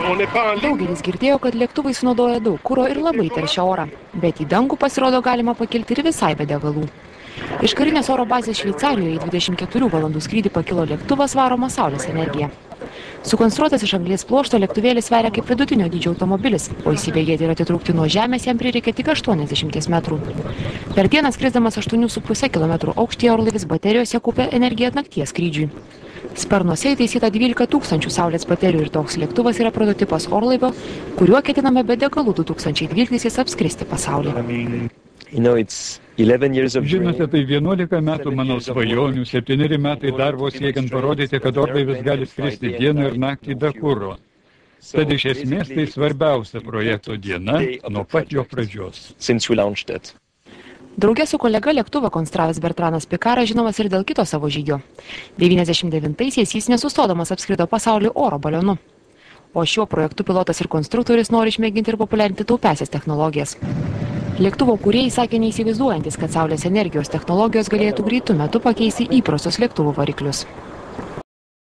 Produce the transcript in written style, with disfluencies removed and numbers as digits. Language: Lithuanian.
Daugelis girdėjo, kad lėktuvai sunaudoja daug kuro ir labai teršia orą, bet į dangų pasirodo galima pakilti ir visai be degalų. Iš karinės oro bazės Šveicarijoje į 24 valandų skrydį pakilo lėktuvas varomas saulės energija. Sukonstruotas iš anglies pluošto lėktuvėlis sveria kaip vidutinio dydžio automobilis, o įsibėgėti ir atitrūkti nuo žemės jam prireikia tik 80 metrų. Per dieną skrisdamas 8,5 km aukštyje orlaivis baterijose kaupia energiją nakties skrydžiui. Sparnuose įtaisyta 12 000 saulės baterijų ir toks lėktuvas yra prototipas orlaivio, kuriuo ketiname be degalų 2012 apskristi pasaulį. Žinote, tai 11 metų mano svajonių, 7 metai darbo siekiant parodyti, kad orlaivis gali skristi dieną ir naktį be kuro. Tad iš esmės tai svarbiausia projekto diena nuo pat jo pradžios. Drauge su kolega lėktuvą konstravęs Bertranas Pikaras žinomas ir dėl kito savo žygio. 99-aisiais jis nesustodamas apskrido pasaulį oro balionu. O šiuo projektu pilotas ir konstruktorius nori išmėginti ir populiarinti taupiąsias technologijas. Lėktuvo kūrėjai sakė neįsivaizduojantis, kad saulės energijos technologijos galėtų greitu metu pakeisti įprastus lėktuvų variklius.